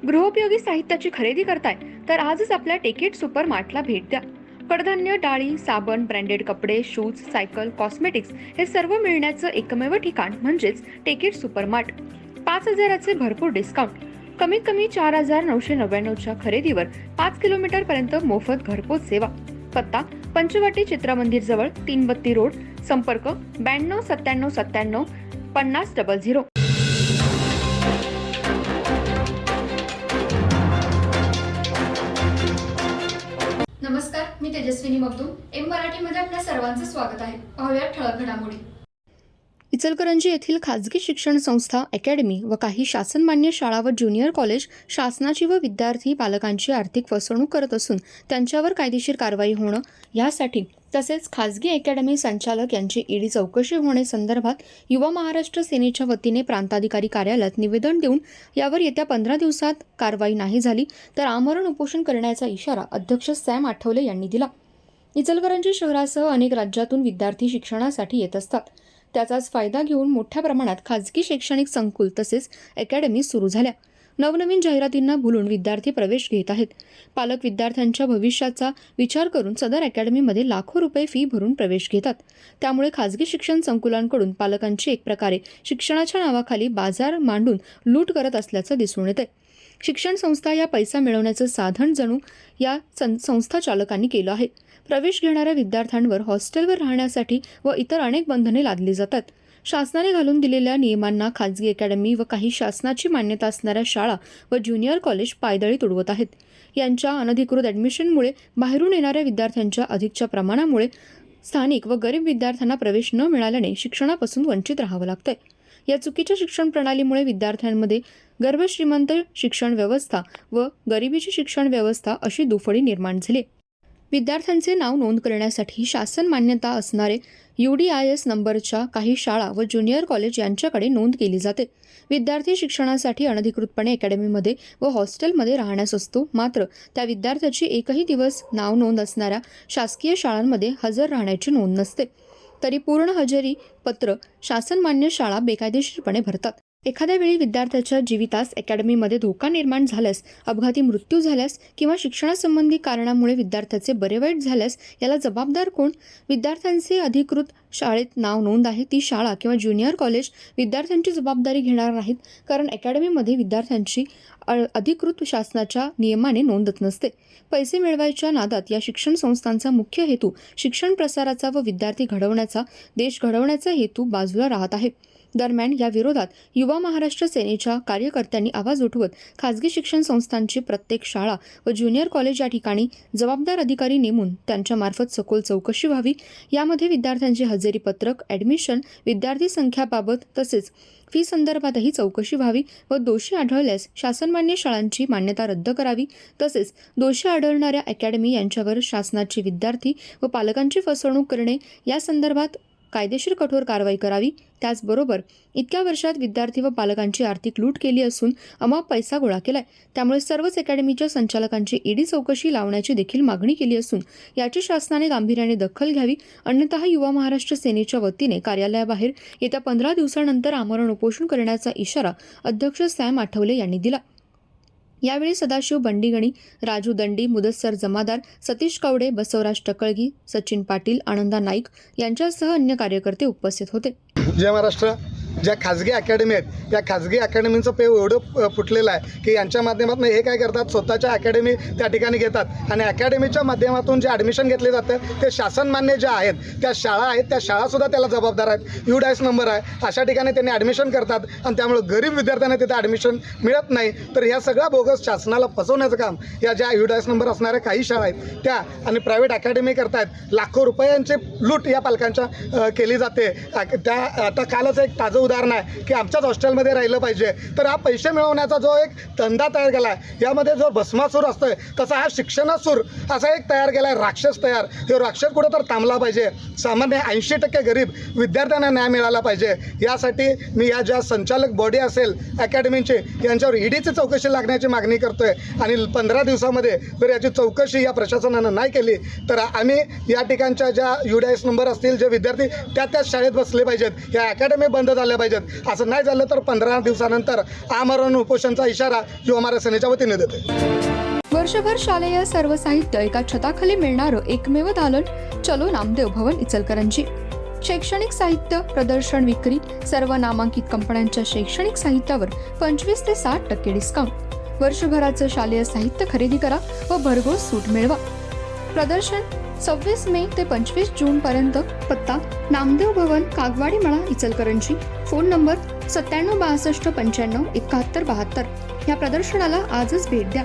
गृहोपयोगी साहित्याची खरेदी करताय तर आजच आपल्या टेकेट सुपर मार्टला भेट द्या. कडधान्य, डाळी, साबण, ब्रँडेड कपडे, शूज, सायकल, कॉस्मेटिक्स हे सर्व मिळण्याचं एकमेव ठिकाण म्हणजेच टेकेट सुपर मार्ट. 5,000चे भरपूर डिस्काउंट. कमीत कमी 4,999च्या खरेदीवर 5 किलोमीटर पर्यंत मोफत घरपोच सेवा. पत्ता पंचवटी चित्रमंदिर जवळ, 332 रोड. संपर्क 92 97 97 50 00. नमस्कार, मी तेजस्विनी मगदूम. एम मराठीमध्ये आपल्या सर्वांचं स्वागत आहे. पाहूया ठळक घडामोडी. इचलकरंजी येथील खाजगी शिक्षण संस्था, अकॅडमी व काही शासनमान्य शाळा व ज्युनियर कॉलेज शासनाची व विद्यार्थी पालकांची आर्थिक फसवणूक करत असून त्यांच्यावर कायदेशीर कारवाई होणं यासाठी तसेच खाजगी अकॅडमी संचालक यांची ईडी चौकशी होणे संदर्भात युवा महाराष्ट्र सेनेच्या वतीने प्रांताधिकारी कार्यालयात निवेदन देऊन यावर येत्या 15 दिवसात कारवाई नाही झाली तर आमरण उपोषण करण्याचा इशारा अध्यक्ष सॅम आठवले यांनी दिला. इचलकरंजी शहरासह अनेक राज्यातून विद्यार्थी शिक्षणासाठी येत असतात. त्याचाच फायदा घेऊन मोठ्या प्रमाणात खाजगी शैक्षणिक संकुल तसेच अकॅडमी सुरू झाल्या. नवनवीन जाहिरातींना भुलून विद्यार्थी प्रवेश घेत आहेत. पालक विद्यार्थ्यांच्या भविष्याचा विचार करून सदर अकॅडमीमध्ये लाखो रुपये फी भरून प्रवेश घेतात. त्यामुळे खाजगी शिक्षण संकुलांकडून पालकांची एक प्रकारे शिक्षणाच्या नावाखाली बाजार मांडून लूट करत असल्याचं दिसून येते. शिक्षण संस्था या पैसा मिळवण्याचं साधन जणू या संस्था चालकांनी केलं आहे. प्रवेश घेणाऱ्या विद्यार्थ्यांवर हॉस्टेलवर राहण्यासाठी व इतर अनेक बंधने लादली जातात. शासनाने घालून दिलेल्या नियमांना खाजगी अकॅडमी व काही शासनाची मान्यता असणाऱ्या शाळा व ज्युनियर कॉलेज पायदळी तुडवत आहेत. यांच्या अनधिकृत ॲडमिशनमुळे बाहेरून येणाऱ्या विद्यार्थ्यांच्या अधिकच्या प्रमाणामुळे स्थानिक व गरीब विद्यार्थ्यांना प्रवेश न मिळाल्याने शिक्षणापासून वंचित राहावं लागतंय. या चुकीच्या शिक्षण प्रणालीमुळे विद्यार्थ्यांमध्ये गर्भश्रीमंत शिक्षण व्यवस्था व गरिबीची शिक्षण व्यवस्था अशी दुफळी निर्माण झाली. विद्यार्थ्यांचे नाव नोंद करण्यासाठी शासन मान्यता असणारे UDIS नंबरच्या काही शाळा व ज्युनियर कॉलेज यांच्याकडे नोंद केली जाते. विद्यार्थी शिक्षणासाठी अनधिकृतपणे अकॅडमीमध्ये व हॉस्टेलमध्ये राहण्यास असतो. मात्र त्या विद्यार्थ्याची एकही दिवस नाव नोंद असणाऱ्या शासकीय शाळांमध्ये हजर राहण्याची नोंद नसते. तरी पूर्ण हजेरी पत्र शासनमान्य शाळा बेकायदेशीरपणे भरतात. एखाद्या वेळी विद्यार्थ्याच्या जीवितास अकॅडमीमध्ये धोका निर्माण झाल्यास, अपघाती मृत्यू झाल्यास किंवा शिक्षणासंबंधी कारणामुळे विद्यार्थ्याचे बरे वाईट झाल्यास याला जबाबदार कोण? विद्यार्थ्यांचे अधिकृत शाळेत नाव नोंद आहे ती शाळा किंवा ज्युनियर कॉलेज विद्यार्थ्यांची जबाबदारी घेणार नाहीत, कारण अकॅडमीमध्ये विद्यार्थ्यांची अधिकृत शासनाच्या नियमाने नोंदच नसते. पैसे मिळवायच्या नादात या शिक्षण संस्थांचा मुख्य हेतू शिक्षण प्रसाराचा व विद्यार्थी घडवण्याचा, देश घडवण्याचा हेतू बाजूला राहत आहे. दरम्यान या विरोधात युवा महाराष्ट्र सेनेच्या कार्यकर्त्यांनी आवाज उठवत खाजगी शिक्षण संस्थांची प्रत्येक शाळा व ज्युनियर कॉलेज या ठिकाणी जबाबदार अधिकारी नेमून त्यांच्यामार्फत सखोल चौकशी व्हावी. यामध्ये विद्यार्थ्यांचे हजेरी पत्रक, ॲडमिशन, विद्यार्थी संख्याबाबत तसेच फी संदर्भातही चौकशी व्हावी व दोषी आढळल्यास शासनमान्य शाळांची मान्यता रद्द करावी. तसेच दोषी आढळणाऱ्या अकॅडमी यांच्यावर शासनाची विद्यार्थी व पालकांची फसवणूक करणे या संदर्भात कायदेशीर कठोर कारवाई करावी. त्याचबरोबर इतक्या वर्षात विद्यार्थी व पालकांची आर्थिक लूट केली असून अमाप पैसा गोळा केलाय. त्यामुळे सर्वच अकॅडमीच्या संचालकांची ईडी चौकशी लावण्याची देखील मागणी केली असून याची शासनाने गांभीर्याने दखल घ्यावी. अन्यथा युवा महाराष्ट्र सेनेच्या वतीने कार्यालयाबाहेर येत्या 15 दिवसानंतर आमरण उपोषण करण्याचा इशारा अध्यक्ष सॅम आठवले यांनी दिला. यावेळी सदाशिव बंडीगणी, राजू दंडी, मुदस्सर जमादार, सतीश कवडे, बसवराज टकळगी, सचिन पाटील, आनंदा नाईक यांच्यासह अन्य कार्यकर्ते उपस्थित होते. जय महाराष्ट्र. ज्या खाजगी अकॅडमी आहेत या खाजगी अकॅडमीचं पे एवढं फुटलेलं आहे की यांच्या माध्यमातून हे काय करतात, स्वतःच्या अकॅडमी त्या ठिकाणी घेतात आणि अकॅडमीच्या माध्यमातून जे ॲडमिशन घेतले जातं ते शासनमान्य ज्या आहेत त्या शाळा आहेत त्या शाळासुद्धा त्याला जबाबदार आहेत. UDIS नंबर आहे अशा ठिकाणी त्यांनी ॲडमिशन करतात आणि त्यामुळे गरीब विद्यार्थ्यांना तिथे ॲडमिशन मिळत नाही. तर ह्या सगळ्या बोगस शासनाला फसवण्याचं काम या ज्या UDIS नंबर असणाऱ्या काही शाळा आहेत त्या आणि प्रायव्हेट अकॅडमी करतायत. लाखो रुपयांची लूट या पालकांच्या केली जाते. त्या आता कालच एक ताजं उदाहरण आहे की आमच्याच हॉस्टेलमध्ये राहिलं पाहिजे तर हा पैसे मिळवण्याचा जो एक धंदा तयार केला आहे यामध्ये जो भस्मासूर असतोय तसा हा शिक्षणासूर असा एक तयार केला आहे, राक्षस तयार. हे राक्षस कुठं तर थांबला पाहिजे. सामान्य 80% गरीब विद्यार्थ्यांना न्याय मिळाला पाहिजे. यासाठी मी या ज्या संचालक बॉडी असेल अकॅडमीची यांच्यावर ईडीची चौकशी लागण्याची मागणी करतोय आणि 15 दिवसामध्ये जर याची चौकशी या प्रशासनानं नाही केली तर आम्ही या ठिकाणच्या ज्या UDIS नंबर असतील जे विद्यार्थी त्याच शाळेत बसले पाहिजेत, या अकॅडमी बंद झाल्या पाहिजेत. असं नाही झालं तर 15 दिवसानंतर आमरण उपोषणचा इशारा युवा महाराज सेनेच्या वतीने देते. वर्षभर शालेय सर्व साहित्य एका छताखाली मिळणारं एकमेव दालन चलो नामदेव भवन इचलकरंजी. शैक्षणिक साहित्य प्रदर्शन विक्री सर्व नामांकित कंपन्यांच्या शैक्षणिक साहित्यावर 25 ते 60% डिस्काउंट. वर्षभराचं शालेय साहित्य खरेदी करा व भरघोस सूट मिळवा. प्रदर्शन 26 मे ते 25 जून पर्यंत. पत्ता नामदेव भवन, कागवाडी मळा, इचलकरंजी. Phone number 97 62 95 71 72. या प्रदर्शनाला आजच भेट द्या.